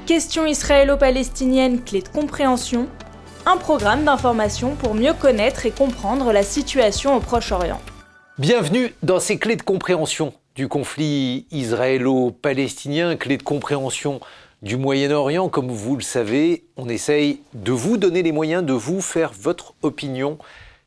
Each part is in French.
Questions israélo-palestiniennes, clés de compréhension, un programme d'information pour mieux connaître et comprendre la situation au Proche-Orient. Bienvenue dans ces clés de compréhension du conflit israélo-palestinien, clés de compréhension du Moyen-Orient. Comme vous le savez, on essaye de vous donner les moyens de vous faire votre opinion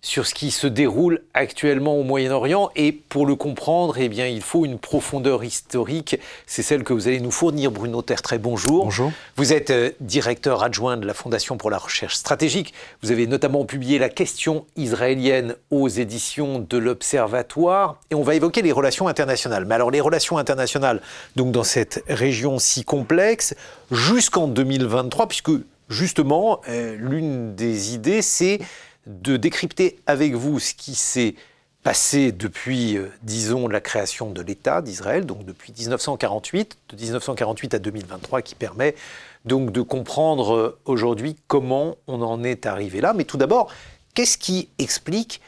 sur ce qui se déroule actuellement au Moyen-Orient. Et pour le comprendre, eh bien, il faut une profondeur historique. C'est celle que vous allez nous fournir. Bruno Tertrais, bonjour. Bonjour. Vous êtes directeur adjoint de la Fondation pour la recherche stratégique. Vous avez notamment publié La question israélienne aux éditions de l'Observatoire. Et on va évoquer les relations internationales. Mais alors, les relations internationales, donc dans cette région si complexe, jusqu'en 2023, puisque justement, l'une des idées, c'est de décrypter avec vous ce qui s'est passé depuis, disons, la création de l'État d'Israël, donc depuis 1948, de 1948 à 2023, qui permet donc de comprendre aujourd'hui comment on en est arrivé là. Mais tout d'abord, qu'est-ce qui explique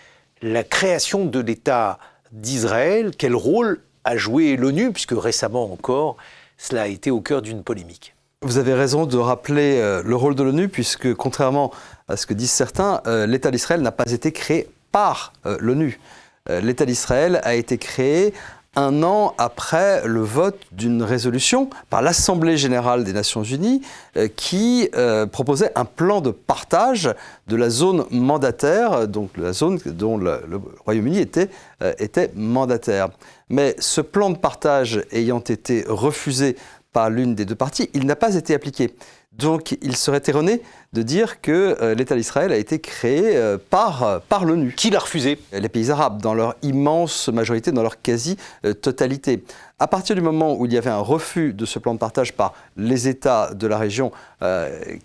la création de l'État d'Israël? Quel rôle a joué l'ONU, puisque récemment encore, cela a été au cœur d'une polémique? Vous avez raison de rappeler le rôle de l'ONU, puisque contrairement à ce que disent certains, l'État d'Israël n'a pas été créé par l'ONU. L'État d'Israël a été créé un an après le vote d'une résolution par l'Assemblée générale des Nations unies qui proposait un plan de partage de la zone mandataire, donc la zone dont le Royaume-Uni était mandataire. Mais ce plan de partage ayant été refusé par l'une des deux parties, il n'a pas été appliqué. Donc il serait erroné de dire que l'État d'Israël a été créé par l'ONU. Qui l'a refusé? Les pays arabes, dans leur immense majorité, dans leur quasi-totalité. À partir du moment où il y avait un refus de ce plan de partage par les États de la région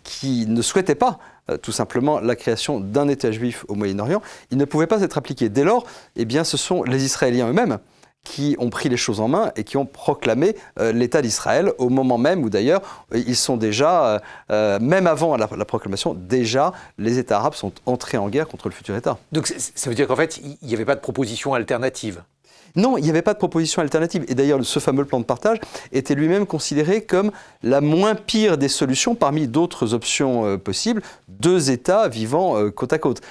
qui ne souhaitaient pas tout simplement la création d'un État juif au Moyen-Orient, il ne pouvait pas être appliqué. Dès lors, eh bien, ce sont les Israéliens eux-mêmes qui ont pris les choses en main et qui ont proclamé l'État d'Israël au moment même où d'ailleurs ils sont déjà, même avant la proclamation, déjà les États arabes sont entrés en guerre contre le futur État. Donc ça veut dire qu'en fait, il n'y avait pas de proposition alternative? Non, il n'y avait pas de proposition alternative. Et d'ailleurs, ce fameux plan de partage était lui-même considéré comme la moins pire des solutions parmi d'autres options possibles, deux États vivant côte à côte.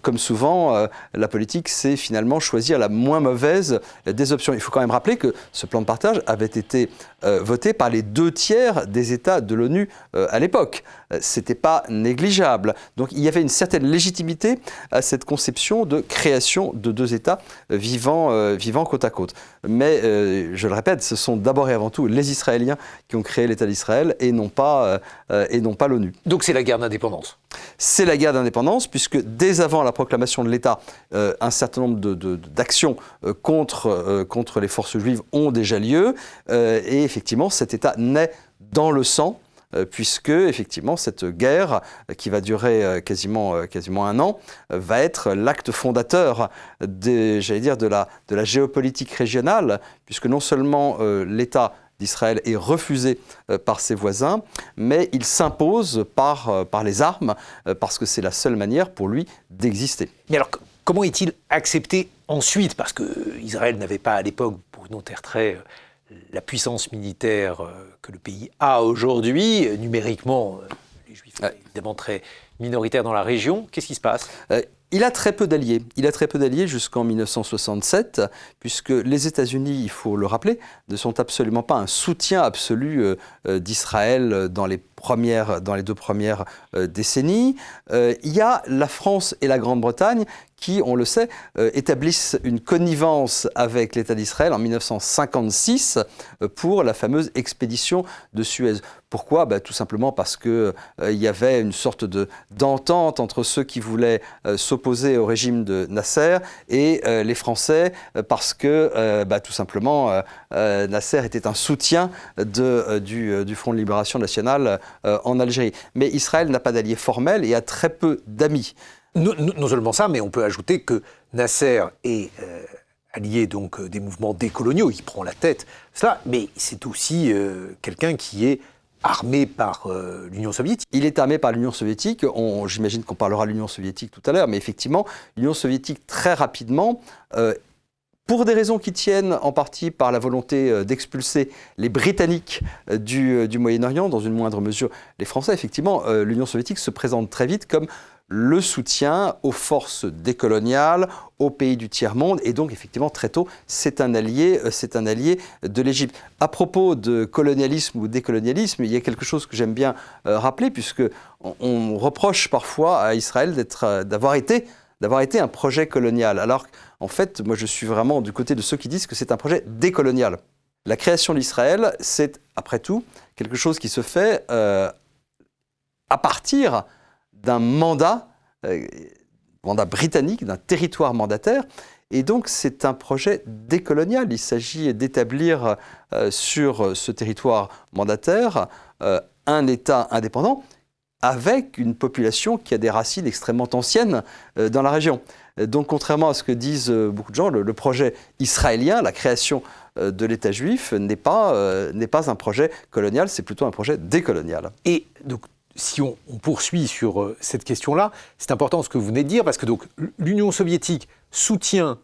Comme souvent, la politique, c'est finalement choisir la moins mauvaise des options. Il faut quand même rappeler que ce plan de partage avait été voté par les 2/3 des États de l'ONU à l'époque. C'était pas négligeable. Donc il y avait une certaine légitimité à cette conception de création de deux États vivant côte à côte. Mais, je le répète, ce sont d'abord et avant tout les Israéliens qui ont créé l'État d'Israël et non pas l'ONU. Donc c'est la guerre d'indépendance? C'est la guerre d'indépendance, puisque dès avant la proclamation de l'État, un certain nombre d'actions contre les forces juives ont déjà lieu. Et effectivement, cet État naît dans le sang, puisque effectivement cette guerre qui va durer quasiment un an va être l'acte fondateur de la géopolitique régionale, puisque non seulement l'État d'Israël est refusé par ses voisins, mais il s'impose par les armes, parce que c'est la seule manière pour lui d'exister. Mais alors, comment est-il accepté ensuite? Parce qu'Israël n'avait pas à l'époque, Bruno Tertrais, la puissance militaire que le pays a aujourd'hui. Numériquement, les Juifs sont évidemment très minoritaires dans la région. Qu'est-ce qui se passe? Il a très peu d'alliés. Il a très peu d'alliés jusqu'en 1967, puisque les États-Unis, il faut le rappeler, ne sont absolument pas un soutien absolu d'Israël dans les deux premières décennies. Il y a la France et la Grande-Bretagne qui, on le sait, établissent une connivence avec l'État d'Israël en 1956 pour la fameuse expédition de Suez. Pourquoi? Tout simplement parce qu'il y avait une sorte d'entente entre ceux qui voulaient s'opposer au régime de Nasser et les Français, parce que tout simplement Nasser était un soutien du Front de Libération Nationale en Algérie. Mais Israël n'a pas d'alliés formels et a très peu d'amis. Non seulement ça, mais on peut ajouter que Nasser est allié donc des mouvements décoloniaux, il prend la tête, cela, mais c'est aussi quelqu'un qui est armé par l'Union soviétique. Il est armé par l'Union soviétique, j'imagine qu'on parlera de l'Union soviétique tout à l'heure, mais effectivement, l'Union soviétique très rapidement pour des raisons qui tiennent en partie par la volonté d'expulser les Britanniques du Moyen-Orient, dans une moindre mesure les Français. Effectivement, l'Union soviétique se présente très vite comme le soutien aux forces décoloniales, aux pays du tiers-monde, et donc effectivement très tôt, c'est un allié de l'Égypte. À propos de colonialisme ou décolonialisme, il y a quelque chose que j'aime bien rappeler, puisque on reproche parfois à Israël d'avoir été un projet colonial. Alors en fait, moi je suis vraiment du côté de ceux qui disent que c'est un projet décolonial. La création d'Israël, c'est après tout quelque chose qui se fait à partir d'un mandat britannique, d'un territoire mandataire. Et donc, c'est un projet décolonial. Il s'agit d'établir sur ce territoire mandataire un État indépendant avec une population qui a des racines extrêmement anciennes dans la région. Donc, contrairement à ce que disent beaucoup de gens, le projet israélien, la création de l'État juif, n'est pas un projet colonial, c'est plutôt un projet décolonial. Et donc, si on poursuit sur cette question-là, c'est important ce que vous venez de dire, parce que donc, l'Union soviétique soutient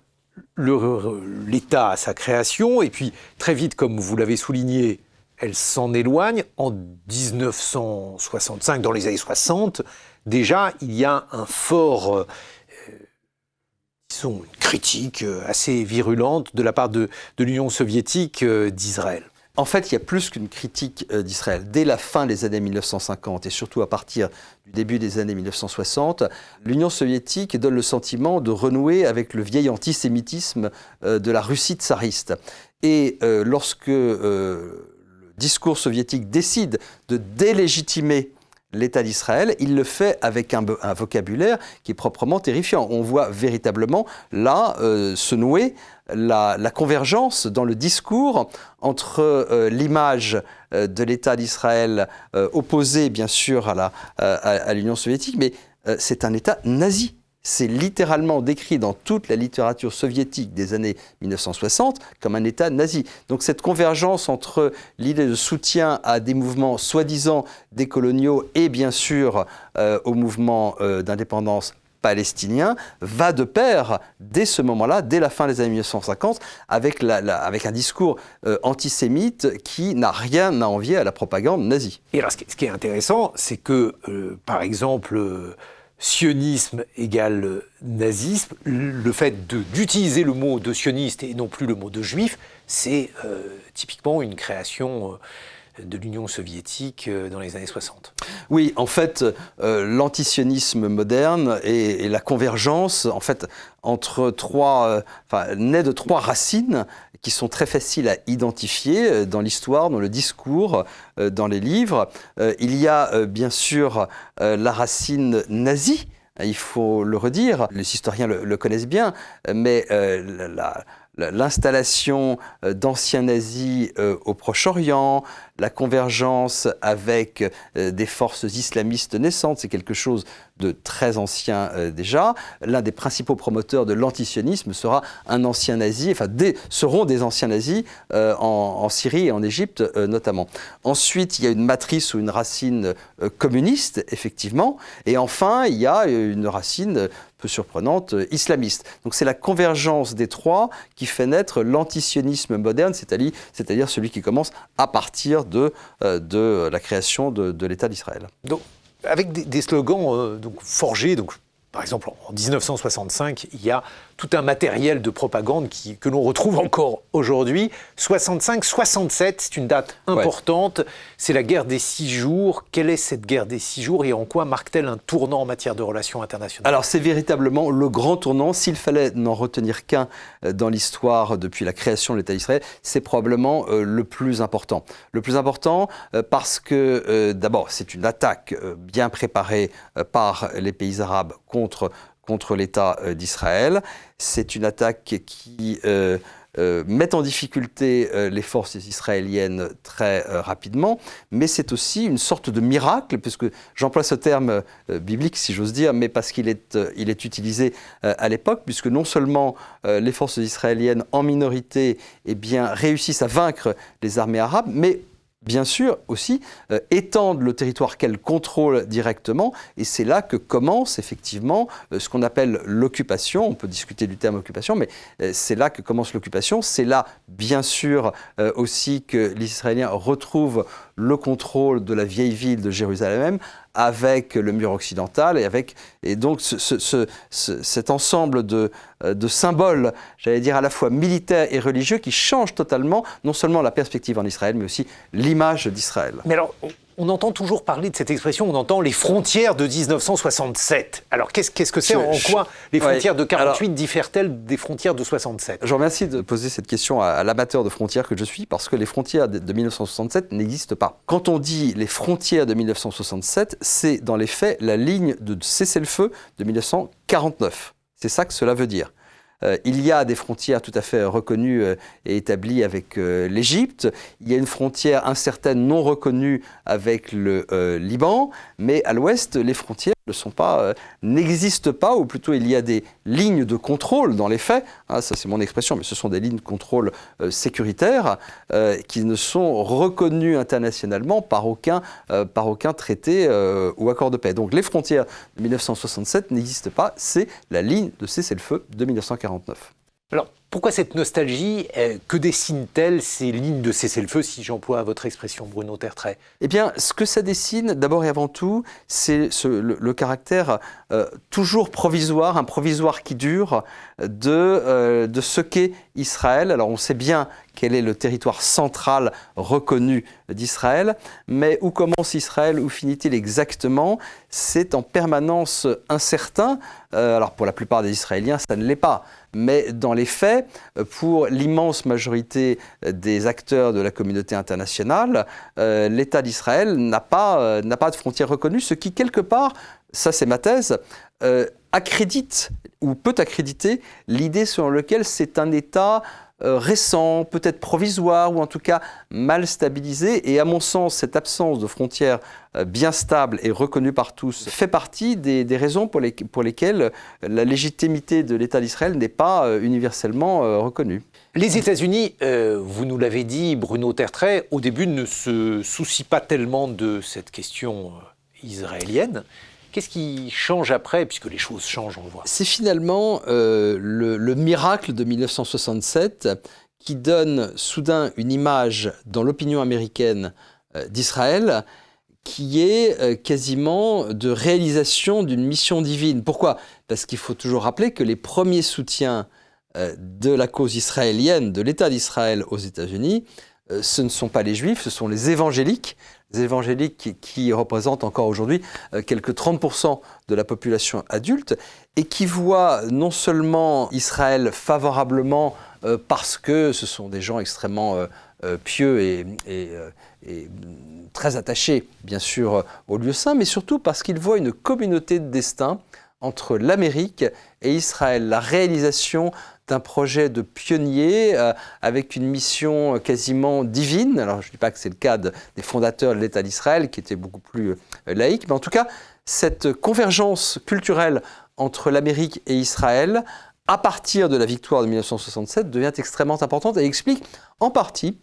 l'État à sa création, et puis très vite, comme vous l'avez souligné, elle s'en éloigne. En 1965, dans les années 60, déjà, il y a un fort, une critique assez virulente de la part de l'Union soviétique d'Israël. En fait, il y a plus qu'une critique d'Israël. Dès la fin des années 1950 et surtout à partir du début des années 1960, l'Union soviétique donne le sentiment de renouer avec le vieil antisémitisme de la Russie tsariste. Et lorsque le discours soviétique décide de délégitimer l'État d'Israël, il le fait avec un vocabulaire qui est proprement terrifiant. On voit véritablement là se nouer la convergence dans le discours entre l'image de l'État d'Israël opposé bien sûr à l'Union soviétique, mais c'est un État nazi. C'est littéralement décrit dans toute la littérature soviétique des années 1960 comme un État nazi. Donc cette convergence entre l'idée de soutien à des mouvements soi-disant décoloniaux et bien sûr au mouvement d'indépendance palestinien va de pair dès ce moment-là, dès la fin des années 1950, avec un discours antisémite qui n'a rien à envier à la propagande nazie. Et alors ce qui est intéressant, c'est que par exemple sionisme égale nazisme, le fait d'utiliser le mot de sioniste et non plus le mot de juif, c'est typiquement une création de l'Union soviétique dans les années 60. Oui, en fait, l'antisionisme moderne et la convergence, en fait, naît de trois racines qui sont très faciles à identifier dans l'histoire, dans le discours, dans les livres. Il y a bien sûr la racine nazie, il faut le redire, les historiens le connaissent bien, mais l'installation d'anciens nazis au Proche-Orient, la convergence avec des forces islamistes naissantes, c'est quelque chose de très ancien déjà. L'un des principaux promoteurs de l'antisionisme sera un ancien nazi, seront des anciens nazis en Syrie et en Égypte notamment. Ensuite, il y a une matrice ou une racine communiste, effectivement. Et enfin, il y a une racine peu surprenante, islamiste. Donc c'est la convergence des trois qui fait naître l'antisionisme moderne, c'est-à-dire celui qui commence à partir de la création de l'État d'Israël. Donc, avec des slogans forgés, par exemple en 1965, il y a tout un matériel de propagande que l'on retrouve encore aujourd'hui. 65-67, c'est une date importante, c'est la guerre des 6 jours. Quelle est cette guerre des 6 jours et en quoi marque-t-elle un tournant en matière de relations internationales ? Alors c'est véritablement le grand tournant. S'il fallait n'en retenir qu'un dans l'histoire depuis la création de l'État d'Israël, c'est probablement le plus important. Le plus important parce que d'abord c'est une attaque bien préparée par les pays arabes contre l'État d'Israël. C'est une attaque qui met en difficulté les forces israéliennes très rapidement, mais c'est aussi une sorte de miracle, puisque j'emploie ce terme biblique, si j'ose dire, mais parce qu'il est utilisé à l'époque, puisque non seulement les forces israéliennes en minorité réussissent à vaincre les armées arabes, mais bien sûr aussi étendent le territoire qu'elles contrôlent directement, et c'est là que commence effectivement ce qu'on appelle l'occupation. On peut discuter du terme occupation, mais c'est là que commence l'occupation. C'est là, bien sûr, aussi que les Israéliens retrouvent le contrôle de la vieille ville de Jérusalem, avec le mur occidental et donc cet ensemble de symboles, j'allais dire à la fois militaires et religieux, qui changent totalement non seulement la perspective en Israël, mais aussi l'image d'Israël. Mais alors, on entend toujours parler de cette expression, on entend les frontières de 1967. Alors, qu'est-ce que c'est, en quoi les frontières de 48 diffèrent-elles des frontières de 67 ? Je vous remercie de poser cette question à l'amateur de frontières que je suis, parce que les frontières de 1967 n'existent pas. Quand on dit les frontières de 1967, c'est dans les faits la ligne de cessez-le-feu de 1949. C'est ça que cela veut dire. Il y a des frontières tout à fait reconnues et établies avec l'Égypte. Il y a une frontière incertaine non reconnue avec le Liban. Mais à l'ouest, les frontières n'existent pas, ou plutôt il y a des lignes de contrôle dans les faits. Ça c'est mon expression, mais ce sont des lignes de contrôle sécuritaires qui ne sont reconnues internationalement par aucun traité ou accord de paix. Donc les frontières de 1967 n'existent pas. C'est la ligne de cessez-le-feu de 1949. Alors, pourquoi cette nostalgie ? Que dessinent-elles ces lignes de cessez-le-feu, si j'emploie votre expression, Bruno Tertrais ? Eh bien, ce que ça dessine, d'abord et avant tout, c'est le caractère toujours provisoire, un provisoire qui dure, de ce qu'est Israël. Alors, on sait bien quel est le territoire central reconnu d'Israël, mais où commence Israël, où finit-il exactement ? C'est en permanence incertain. Alors, pour la plupart des Israéliens, ça ne l'est pas. Mais dans les faits, pour l'immense majorité des acteurs de la communauté internationale, l'État d'Israël n'a pas de frontières reconnues, ce qui, quelque part, ça c'est ma thèse, accrédite ou peut accréditer l'idée selon laquelle c'est un État récent, peut-être provisoire, ou en tout cas mal stabilisé. Et à mon sens, cette absence de frontières bien stables et reconnues par tous fait partie des raisons pour lesquelles la légitimité de l'État d'Israël n'est pas universellement reconnue. Les États-Unis, vous nous l'avez dit, Bruno Tertrais, au début ne se soucient pas tellement de cette question israélienne. Qu'est-ce qui change après, puisque les choses changent, on le voit ? C'est finalement le miracle de 1967 qui donne soudain une image dans l'opinion américaine d'Israël qui est quasiment de réalisation d'une mission divine. Pourquoi ? Parce qu'il faut toujours rappeler que les premiers soutiens de la cause israélienne, de l'État d'Israël aux États-Unis, ce ne sont pas les Juifs, ce sont les évangéliques qui représentent encore aujourd'hui quelques 30% de la population adulte et qui voient non seulement Israël favorablement parce que ce sont des gens extrêmement pieux et très attachés, bien sûr, au lieu saint, mais surtout parce qu'ils voient une communauté de destin entre l'Amérique et Israël, la réalisation d'un projet de pionnier avec une mission quasiment divine. Alors je ne dis pas que c'est le cas des fondateurs de l'État d'Israël qui étaient beaucoup plus laïcs, mais en tout cas cette convergence culturelle entre l'Amérique et Israël à partir de la victoire de 1967 devient extrêmement importante et explique en partie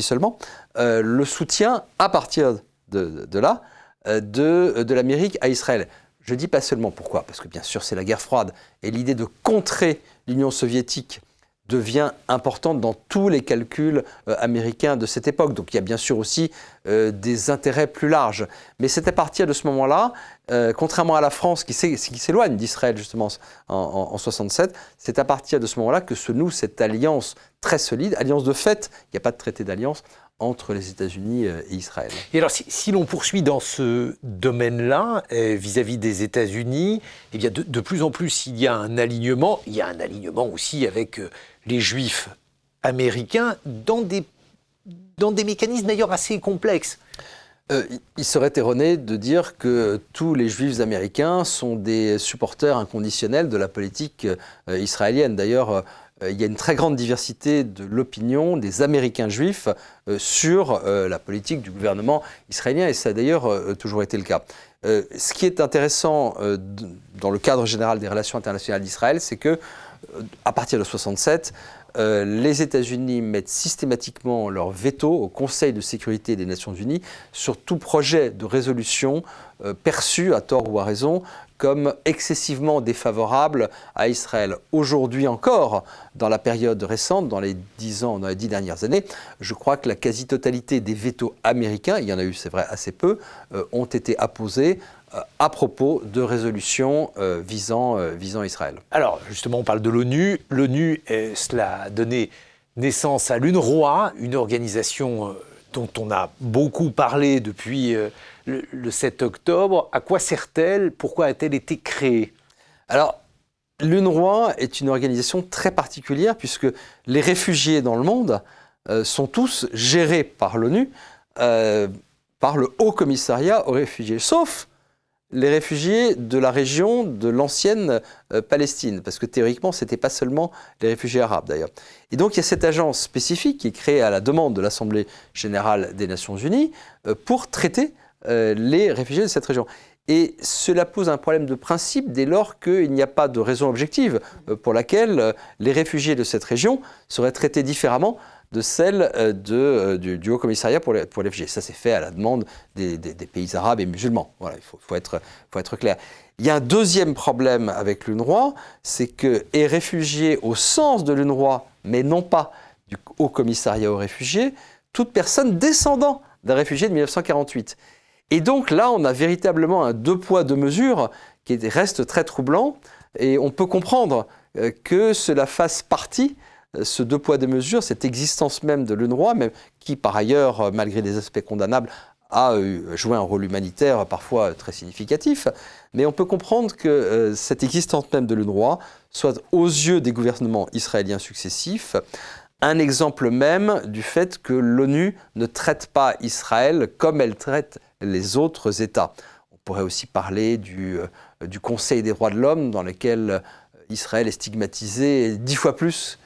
seulement, le soutien à partir de là de l'Amérique à Israël. Je ne dis pas seulement pourquoi, parce que bien sûr c'est la guerre froide et l'idée de contrer l'Union soviétique devient importante dans tous les calculs américains de cette époque. Donc il y a bien sûr aussi des intérêts plus larges. Mais c'est à partir de ce moment-là, contrairement à la France qui s'éloigne d'Israël justement en 67, c'est à partir de ce moment-là que se noue cette alliance très solide, alliance de fait, il n'y a pas de traité d'alliance, entre les États-Unis et Israël. Et alors, si l'on poursuit dans ce domaine-là, vis-à-vis des États-Unis, eh bien de plus en plus, il y a un alignement. Il y a un alignement aussi avec les Juifs américains dans des mécanismes d'ailleurs assez complexes. Il serait erroné de dire que tous les Juifs américains sont des supporters inconditionnels de la politique israélienne. D'ailleurs, il y a une très grande diversité de l'opinion des Américains juifs sur la politique du gouvernement israélien, et ça a d'ailleurs toujours été le cas. Ce qui est intéressant dans le cadre général des relations internationales d'Israël, c'est que à partir de 1967, les États-Unis mettent systématiquement leur veto au Conseil de sécurité des Nations Unies sur tout projet de résolution perçu, à tort ou à raison, comme excessivement défavorable à Israël. Aujourd'hui encore, dans la période récente, dans les 10 dernières années, je crois que la quasi-totalité des vétos américains, il y en a eu, c'est vrai, assez peu, ont été apposés à propos de résolutions visant Israël. Alors, justement, on parle de l'ONU. L'ONU, cela a donné naissance à l'UNRWA, une organisation dont on a beaucoup parlé depuis le 7 octobre. À quoi sert-elle? Pourquoi a-t-elle été créée? Alors, l'UNRWA est une organisation très particulière puisque les réfugiés dans le monde sont tous gérés par l'ONU, par le Haut Commissariat aux réfugiés, sauf les réfugiés de la région de l'ancienne Palestine, parce que théoriquement, ce n'était pas seulement les réfugiés arabes d'ailleurs. Et donc, il y a cette agence spécifique qui est créée à la demande de l'Assemblée générale des Nations Unies pour traiter les réfugiés de cette région. Et cela pose un problème de principe dès lors qu'il n'y a pas de raison objective pour laquelle les réfugiés de cette région seraient traités différemment de celle du Haut Commissariat pour les réfugiés. Ça, c'est fait à la demande des pays arabes et musulmans. Voilà, il faut être clair. Il y a un deuxième problème avec l'UNRWA, c'est que les réfugiés au sens de l'UNRWA, mais non pas du Haut Commissariat aux réfugiés, toute personne descendant d'un réfugié de 1948. Et donc là, on a véritablement un deux poids, deux mesures qui reste très troublant. Et on peut comprendre que cela fasse partie, ce deux poids, deux mesures, cette existence même de l'UNRWA, même qui par ailleurs, malgré des aspects condamnables, a joué un rôle humanitaire parfois très significatif. Mais on peut comprendre que cette existence même de l'UNRWA soit aux yeux des gouvernements israéliens successifs un exemple même du fait que l'ONU ne traite pas Israël comme elle traite les autres États. On pourrait aussi parler du Conseil des droits de l'homme, dans lequel Israël est stigmatisé 10 fois plus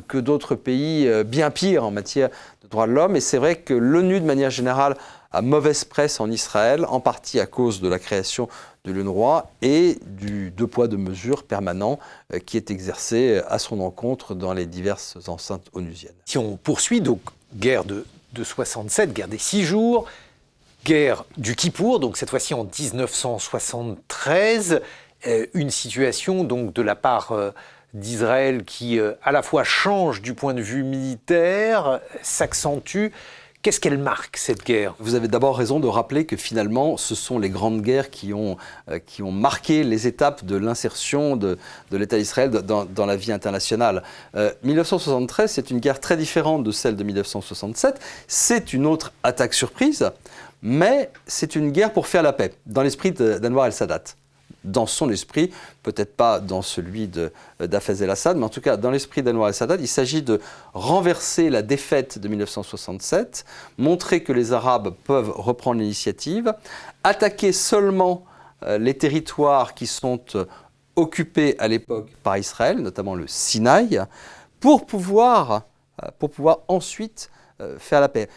que d'autres pays bien pires en matière de droits de l'homme. Et c'est vrai que l'ONU, de manière générale, a mauvaise presse en Israël, en partie à cause de la création de l'UNRWA et du deux poids, deux mesures permanent qui est exercé à son encontre dans les diverses enceintes onusiennes. Si on poursuit, donc guerre de 67, guerre des 6 jours, guerre du Kippour, donc cette fois-ci en 1973, une situation donc de la part d'Israël qui à la fois change du point de vue militaire, s'accentue. Qu'est-ce qu'elle marque, cette guerre? Vous avez d'abord raison de rappeler que finalement, ce sont les grandes guerres qui ont marqué les étapes de l'insertion de l'État d'Israël dans la vie internationale. 1973, c'est une guerre très différente de celle de 1967. C'est une autre attaque surprise, mais c'est une guerre pour faire la paix, dans l'esprit d'Anwar el-Sadat. Dans son esprit, peut-être pas dans celui d'Hafez el-Assad, mais en tout cas dans l'esprit d'Anwar el-Sadat, il s'agit de renverser la défaite de 1967, montrer que les Arabes peuvent reprendre l'initiative, attaquer seulement les territoires qui sont occupés à l'époque par Israël, notamment le Sinaï, pour pouvoir ensuite faire la paix.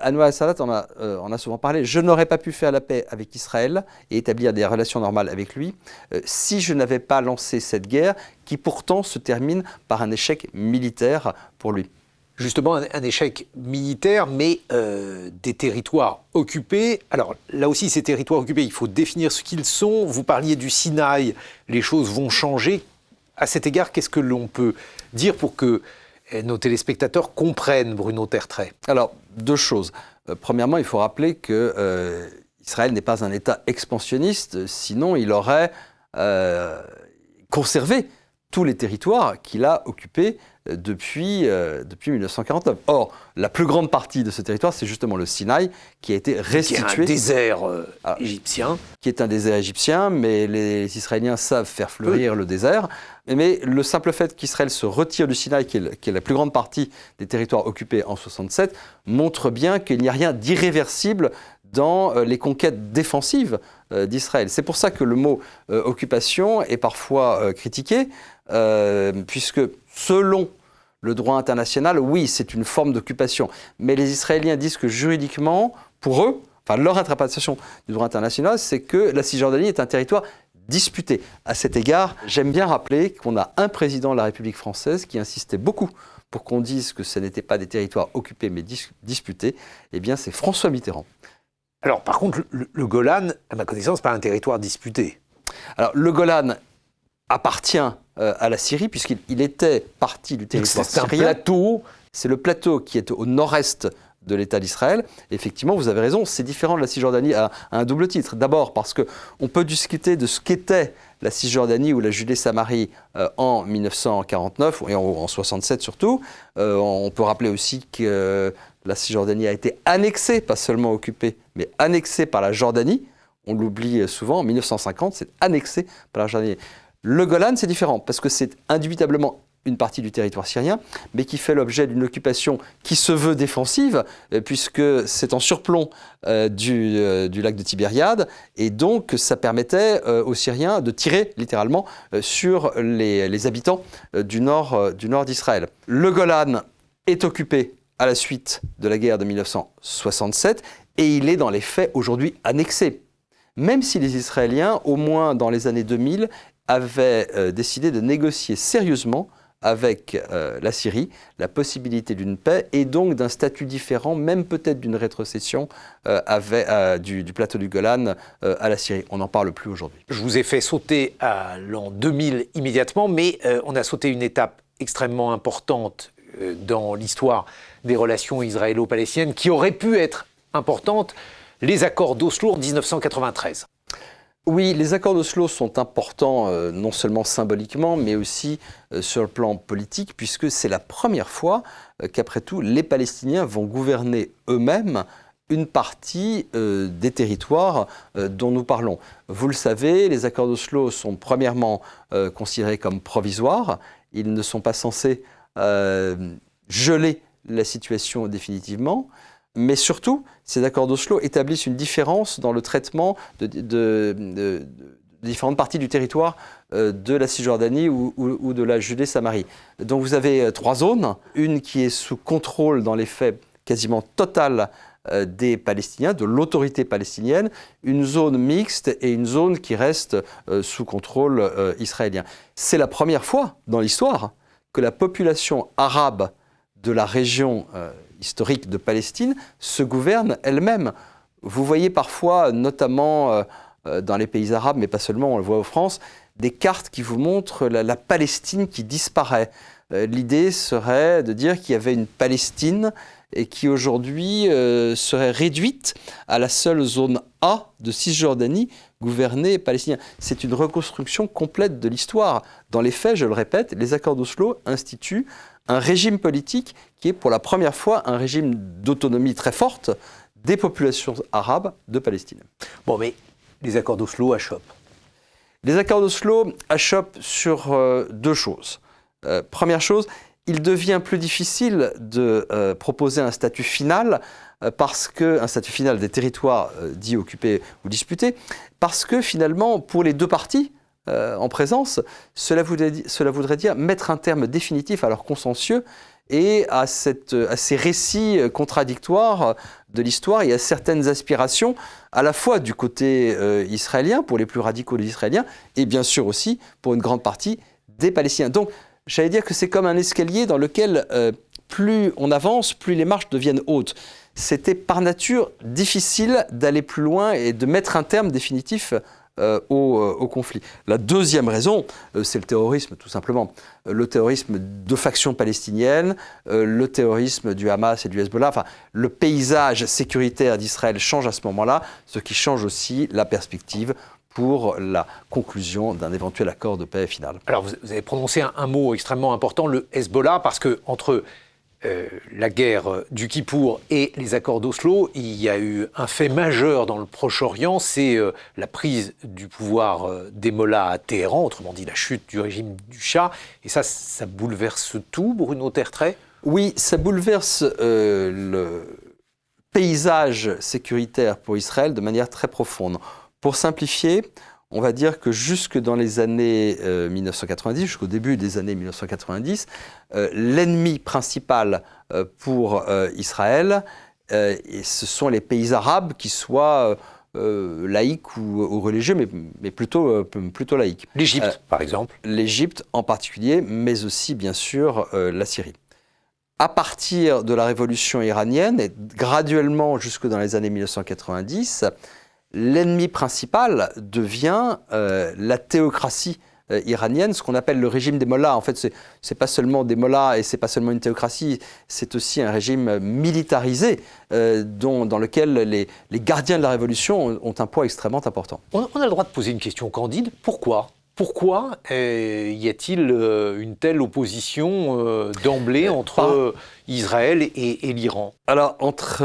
Anwar el-Sadat en a souvent parlé. Je n'aurais pas pu faire la paix avec Israël et établir des relations normales avec lui si je n'avais pas lancé cette guerre qui pourtant se termine par un échec militaire pour lui. Justement, un échec militaire, mais des territoires occupés. Alors là aussi, ces territoires occupés, il faut définir ce qu'ils sont. Vous parliez du Sinaï, les choses vont changer. À cet égard, qu'est-ce que l'on peut dire pour que nos téléspectateurs comprennent, Bruno Tertrais? Alors, deux choses. Premièrement, il faut rappeler que Israël n'est pas un État expansionniste, sinon il aurait conservé tous les territoires qu'il a occupés depuis 1949. Or, la plus grande partie de ce territoire, c'est justement le Sinaï, qui a été restitué. Qui est un désert égyptien. Qui est un désert égyptien, mais les Israéliens savent faire fleurir le désert. Mais le simple fait qu'Israël se retire du Sinaï, qui est la plus grande partie des territoires occupés en 1967, montre bien qu'il n'y a rien d'irréversible dans les conquêtes défensives d'Israël. C'est pour ça que le mot occupation est parfois critiqué, puisque selon le droit international, oui, c'est une forme d'occupation. Mais les Israéliens disent que juridiquement, pour eux, enfin leur interprétation du droit international, c'est que la Cisjordanie est un territoire disputé. À cet égard, j'aime bien rappeler qu'on a un président de la République française qui insistait beaucoup pour qu'on dise que ce n'étaient pas des territoires occupés mais disputés, eh bien c'est François Mitterrand. Alors par contre, le Golan, à ma connaissance, pas un territoire disputé. Alors le Golan appartient à la Syrie puisqu'il était partie du territoire syrien. C'est un plateau. C'est le plateau qui est au nord-est de l'État d'Israël. Effectivement, vous avez raison, c'est différent de la Cisjordanie à un double titre. D'abord parce qu'on peut discuter de ce qu'était la Cisjordanie ou la Judée-Samarie en 1949 et en 1967 surtout. On peut rappeler aussi que la Cisjordanie a été annexée, pas seulement occupée, mais annexée par la Jordanie. On l'oublie souvent, en 1950, c'est annexé par la Jordanie. Le Golan, c'est différent parce que c'est indubitablement une partie du territoire syrien, mais qui fait l'objet d'une occupation qui se veut défensive, puisque c'est en surplomb du lac de Tibériade, et donc ça permettait aux Syriens de tirer littéralement sur les habitants du nord d'Israël. Le Golan est occupé à la suite de la guerre de 1967, et il est dans les faits aujourd'hui annexé. Même si les Israéliens, au moins dans les années 2000, avaient décidé de négocier sérieusement avec la Syrie, la possibilité d'une paix et donc d'un statut différent, même peut-être d'une rétrocession du plateau du Golan à la Syrie. On n'en parle plus aujourd'hui. Je vous ai fait sauter à l'an 2000 immédiatement, mais on a sauté une étape extrêmement importante dans l'histoire des relations israélo-palestiniennes qui aurait pu être importante, les accords d'Oslo en 1993. Oui, les accords d'Oslo sont importants non seulement symboliquement, mais aussi sur le plan politique, puisque c'est la première fois qu'après tout, les Palestiniens vont gouverner eux-mêmes une partie des territoires dont nous parlons. Vous le savez, les accords d'Oslo sont premièrement considérés comme provisoires. Ils ne sont pas censés geler la situation définitivement. Mais surtout, ces accords d'Oslo établissent une différence dans le traitement de différentes parties du territoire de la Cisjordanie ou de la Judée-Samarie. Donc vous avez trois zones, une qui est sous contrôle dans les faits quasiment total des Palestiniens, de l'autorité palestinienne, une zone mixte et une zone qui reste sous contrôle israélien. C'est la première fois dans l'histoire que la population arabe de la région historique de Palestine se gouverne elle-même. Vous voyez parfois, notamment dans les pays arabes, mais pas seulement, on le voit en France, des cartes qui vous montrent la Palestine qui disparaît. L'idée serait de dire qu'il y avait une Palestine et qui aujourd'hui serait réduite à la seule zone A de Cisjordanie gouvernée palestinienne. C'est une reconstruction complète de l'histoire. Dans les faits, je le répète, les accords d'Oslo instituent un régime politique qui est pour la première fois un régime d'autonomie très forte des populations arabes de Palestine. Bon, mais les accords d'Oslo achoppent. Les accords d'Oslo achoppent sur deux choses. Première chose, il devient plus difficile de proposer un statut final un statut final des territoires dits occupés ou disputés, parce que finalement, pour les deux parties en présence, cela voudrait dire mettre un terme définitif à leur consensueux et à ces récits contradictoires de l'histoire et à certaines aspirations, à la fois du côté israélien, pour les plus radicaux des Israéliens, et bien sûr aussi pour une grande partie des Palestiniens. Donc, j'allais dire que c'est comme un escalier dans lequel plus on avance, plus les marches deviennent hautes. C'était par nature difficile d'aller plus loin et de mettre un terme définitif au conflit. La deuxième raison, c'est le terrorisme, tout simplement. Le terrorisme de factions palestiniennes, le terrorisme du Hamas et du Hezbollah. Enfin, le paysage sécuritaire d'Israël change à ce moment-là, ce qui change aussi la perspective pour la conclusion d'un éventuel accord de paix final. Alors, vous avez prononcé un mot extrêmement important, le Hezbollah, parce que entre la guerre du Kippour et les accords d'Oslo, il y a eu un fait majeur dans le Proche-Orient, c'est la prise du pouvoir des mollahs à Téhéran, autrement dit la chute du régime du Shah. Et ça bouleverse tout, Bruno Tertrais ? Oui, ça bouleverse le paysage sécuritaire pour Israël de manière très profonde. Pour simplifier, on va dire que jusque dans les années 1990, jusqu'au début des années 1990, l'ennemi principal pour Israël, ce sont les pays arabes qui soient laïques ou religieux, mais plutôt laïques. L'Égypte, par exemple. L'Égypte en particulier, mais aussi, bien sûr, la Syrie. À partir de la révolution iranienne et graduellement jusque dans les années 1990, l'ennemi principal devient la théocratie iranienne, ce qu'on appelle le régime des mollahs. En fait, c'est pas seulement des mollahs et c'est pas seulement une théocratie, c'est aussi un régime militarisé dans lequel les gardiens de la révolution ont un poids extrêmement important. On a le droit de poser une question candide. Pourquoi ? Pourquoi y a-t-il une telle opposition d'emblée entre Israël et l'Iran ? Alors, entre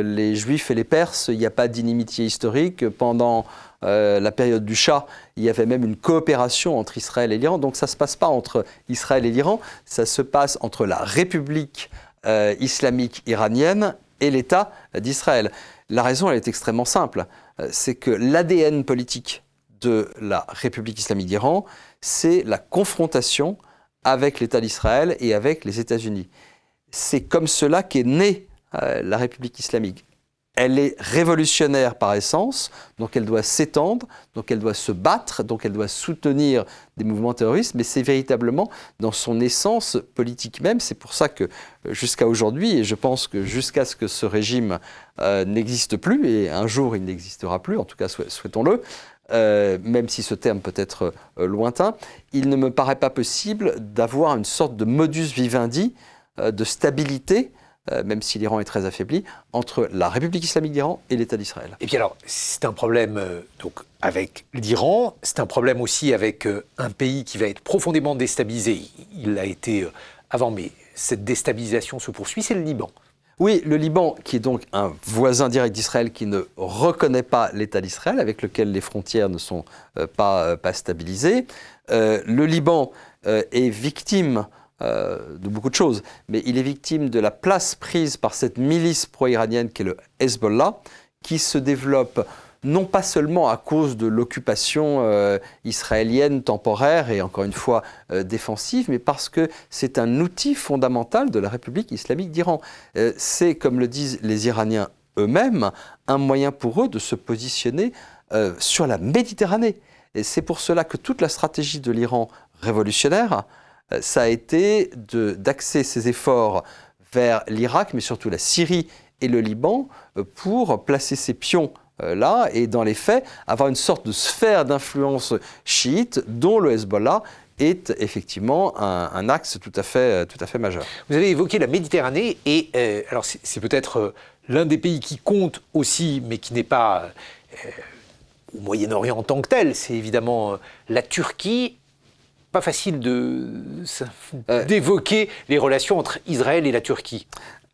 les Juifs et les Perses, il n'y a pas d'inimitié historique. Pendant la période du Shah, il y avait même une coopération entre Israël et l'Iran. Donc, ça ne se passe pas entre Israël et l'Iran, ça se passe entre la République islamique iranienne et l'État d'Israël. La raison, elle est extrêmement simple. C'est que l'ADN politique de la République islamique d'Iran, c'est la confrontation avec l'État d'Israël et avec les États-Unis. C'est comme cela qu'est née la République islamique. Elle est révolutionnaire par essence, donc elle doit s'étendre, donc elle doit se battre, donc elle doit soutenir des mouvements terroristes, mais c'est véritablement dans son essence politique même. C'est pour ça que jusqu'à aujourd'hui, et je pense que jusqu'à ce que ce régime n'existe plus, et un jour il n'existera plus, en tout cas souhaitons-le, même si ce terme peut être lointain, il ne me paraît pas possible d'avoir une sorte de modus vivendi, de stabilité, même si l'Iran est très affaibli, entre la République islamique d'Iran et l'État d'Israël. Et puis alors, c'est un problème donc, avec l'Iran, c'est un problème aussi avec un pays qui va être profondément déstabilisé. Il l'a été avant, mais cette déstabilisation se poursuit, c'est le Liban. Oui, le Liban, qui est donc un voisin direct d'Israël, qui ne reconnaît pas l'État d'Israël, avec lequel les frontières ne sont pas stabilisées. Le Liban est victime de beaucoup de choses, mais il est victime de la place prise par cette milice pro-iranienne qui est le Hezbollah, qui se développe non pas seulement à cause de l'occupation israélienne temporaire et encore une fois défensive, mais parce que c'est un outil fondamental de la République islamique d'Iran. C'est, comme le disent les Iraniens eux-mêmes, un moyen pour eux de se positionner sur la Méditerranée. Et c'est pour cela que toute la stratégie de l'Iran révolutionnaire, ça a été d'axer ses efforts vers l'Irak, mais surtout la Syrie et le Liban, pour placer ses pions là, et dans les faits, avoir une sorte de sphère d'influence chiite dont le Hezbollah est effectivement un axe tout à fait majeur. Vous avez évoqué la Méditerranée, et alors c'est peut-être l'un des pays qui compte aussi, mais qui n'est pas au Moyen-Orient en tant que tel, c'est évidemment la Turquie. Pas facile d'évoquer les relations entre Israël et la Turquie.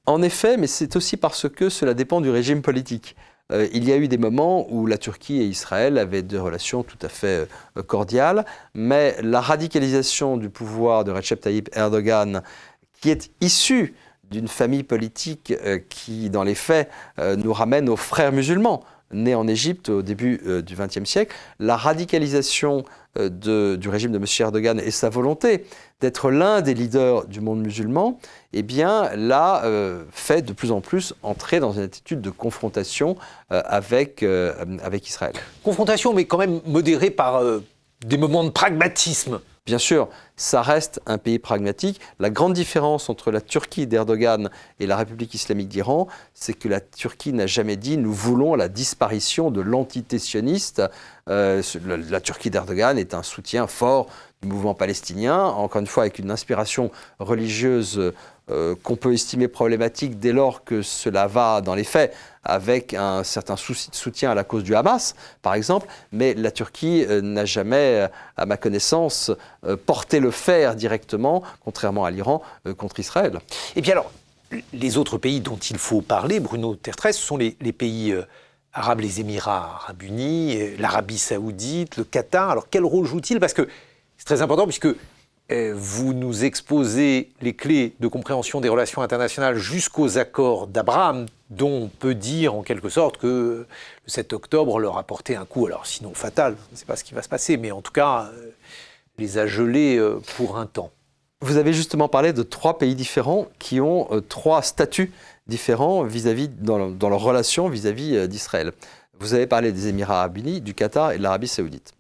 En effet, mais c'est aussi parce que cela dépend du régime politique. Il y a eu des moments où la Turquie et Israël avaient des relations tout à fait cordiales, mais la radicalisation du pouvoir de Recep Tayyip Erdogan, qui est issue d'une famille politique qui, dans les faits, nous ramène aux frères musulmans, nés en Égypte au début du XXe siècle, la radicalisation du régime de M. Erdogan et sa volonté d'être l'un des leaders du monde musulman, eh bien, l'a fait de plus en plus entrer dans une attitude de confrontation avec Israël. Confrontation, mais quand même modérée par des moments de pragmatisme. Bien sûr, ça reste un pays pragmatique. La grande différence entre la Turquie d'Erdogan et la République islamique d'Iran, c'est que la Turquie n'a jamais dit « nous voulons la disparition de l'entité sioniste ». La Turquie d'Erdogan est un soutien fort du mouvement palestinien, encore une fois avec une inspiration religieuse qu'on peut estimer problématique dès lors que cela va dans les faits avec un certain soutien à la cause du Hamas, par exemple, mais la Turquie n'a jamais, à ma connaissance, porté le fer directement, contrairement à l'Iran, contre Israël. Et bien alors, les autres pays dont il faut parler, Bruno Tertres, ce sont les pays arabes, les Émirats arabes unis, l'Arabie saoudite, le Qatar. Alors quel rôle joue-t-il ? Parce que c'est très important, puisque vous nous exposez les clés de compréhension des relations internationales jusqu'aux accords d'Abraham, dont on peut dire en quelque sorte que le 7 octobre leur a porté un coup, alors sinon fatal, je ne sais pas ce qui va se passer, mais en tout cas les a gelés pour un temps. Vous avez justement parlé de 3 pays différents qui ont 3 statuts différents dans leurs relations vis-à-vis d'Israël. Vous avez parlé des Émirats arabes unis, du Qatar et de l'Arabie saoudite.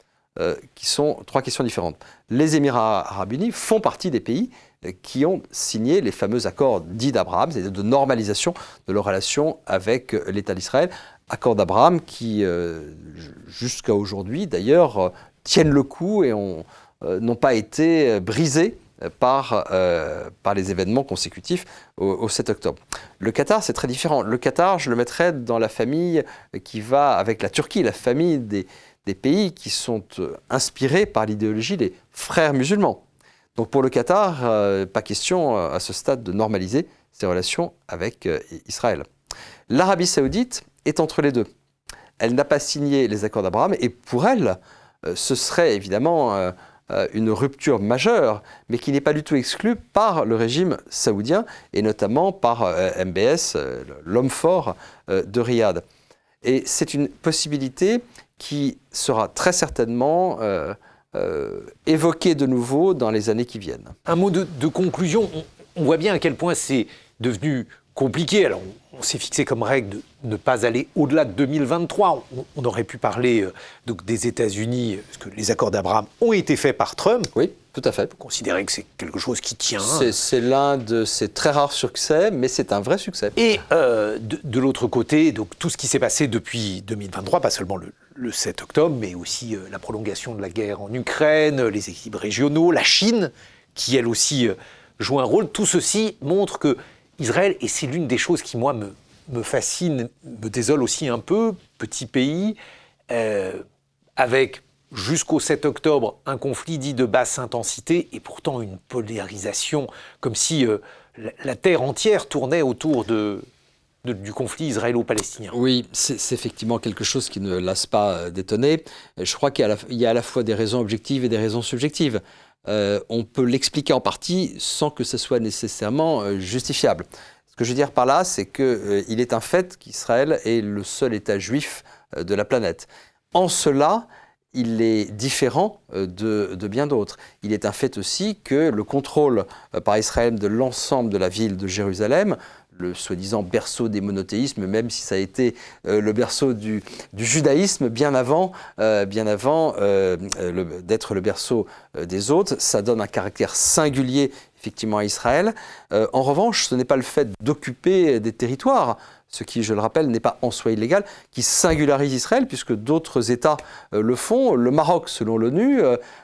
Qui sont 3 questions différentes. Les Émirats arabes unis font partie des pays qui ont signé les fameux accords dits d'Abraham, c'est-à-dire de normalisation de leurs relations avec l'État d'Israël. Accords d'Abraham qui, jusqu'à aujourd'hui d'ailleurs, tiennent le coup et n'ont pas été brisés par les événements consécutifs au 7 octobre. Le Qatar, c'est très différent. Le Qatar, je le mettrais dans la famille qui va avec la Turquie, la famille des pays qui sont inspirés par l'idéologie des frères musulmans. Donc pour le Qatar, pas question à ce stade de normaliser ses relations avec Israël. L'Arabie saoudite est entre les deux. Elle n'a pas signé les accords d'Abraham et pour elle, ce serait évidemment une rupture majeure, mais qui n'est pas du tout exclue par le régime saoudien et notamment par MBS, l'homme fort de Riyad. Et c'est une possibilité qui sera très certainement évoquée de nouveau dans les années qui viennent. Un mot de conclusion, on voit bien à quel point c'est devenu compliqué. Alors, on s'est fixé comme règle de ne pas aller au-delà de 2023. On aurait pu parler donc des États-Unis, parce que les accords d'Abraham ont été faits par Trump. Oui, tout à fait. Considérer que c'est quelque chose qui tient. C'est l'un de ces très rares succès, mais c'est un vrai succès. Et de l'autre côté, donc, tout ce qui s'est passé depuis 2023, pas seulement le 7 octobre, mais aussi la prolongation de la guerre en Ukraine, les équilibres régionaux, la Chine, qui elle aussi joue un rôle, tout ceci montre que Israël, et c'est l'une des choses qui, moi, me fascine, me désole aussi un peu, petit pays, avec jusqu'au 7 octobre un conflit dit de basse intensité et pourtant une polarisation, comme si la terre entière tournait autour du conflit israélo-palestinien. Oui, c'est effectivement quelque chose qui ne lasse pas d'étonner. Je crois qu'il y a à la fois des raisons objectives et des raisons subjectives. On peut l'expliquer en partie sans que ce soit nécessairement justifiable. Ce que je veux dire par là, c'est qu'il est un fait qu'Israël est le seul État juif de la planète. En cela, il est différent de bien d'autres. Il est un fait aussi que le contrôle par Israël de l'ensemble de la ville de Jérusalem, le soi-disant berceau des monothéismes, même si ça a été le berceau du judaïsme bien avant d'être le berceau des autres. Ça donne un caractère singulier effectivement à Israël. En revanche, ce n'est pas le fait d'occuper des territoires, ce qui, je le rappelle, n'est pas en soi illégal, qui singularise Israël, puisque d'autres États le font. Le Maroc, selon l'ONU,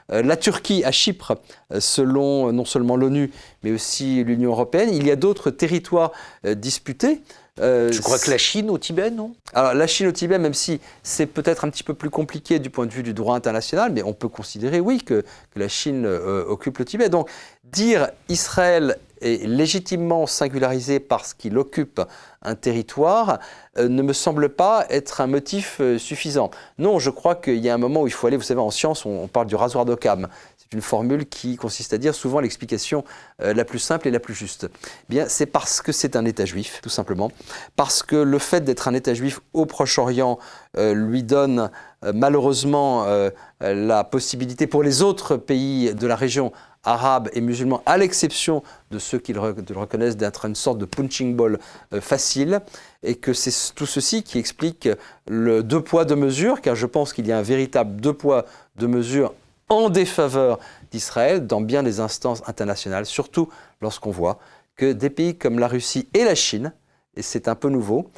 la Turquie à Chypre, selon non seulement l'ONU, mais aussi l'Union européenne. Il y a d'autres territoires disputés. Je crois que la Chine au Tibet, non ? Alors la Chine au Tibet, même si c'est peut-être un petit peu plus compliqué du point de vue du droit international, mais on peut considérer, oui, que la Chine occupe le Tibet. Donc dire Israël est légitimement singularisé parce qu'il occupe un territoire ne me semble pas être un motif suffisant. Non, je crois qu'il y a un moment où il faut aller, vous savez, en science, on parle du rasoir d'Occam. C'est une formule qui consiste à dire souvent l'explication la plus simple et la plus juste. Bien, c'est parce que c'est un État juif, tout simplement. Parce que le fait d'être un État juif au Proche-Orient lui donne malheureusement la possibilité pour les autres pays de la région arabes et musulmans, à l'exception de ceux qui le reconnaissent, d'être une sorte de punching ball facile, et que c'est tout ceci qui explique le deux poids, deux mesures, car je pense qu'il y a un véritable deux poids, deux mesures en défaveur d'Israël dans bien des instances internationales, surtout lorsqu'on voit que des pays comme la Russie et la Chine, et c'est un peu nouveau,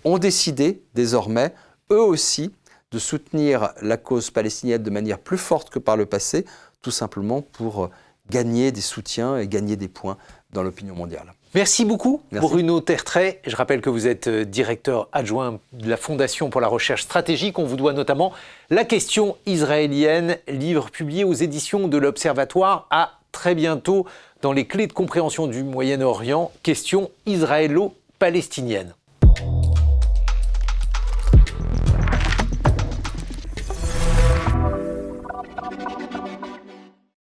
ont décidé désormais, eux aussi, de soutenir la cause palestinienne de manière plus forte que par le passé, tout simplement pour gagner des soutiens et gagner des points dans l'opinion mondiale. Merci beaucoup, Merci. Bruno Tertrais. Je rappelle que vous êtes directeur adjoint de la Fondation pour la recherche stratégique. On vous doit notamment La question israélienne, livre publié aux éditions de l'Observatoire. À très bientôt dans les clés de compréhension du Moyen-Orient, question israélo-palestinienne.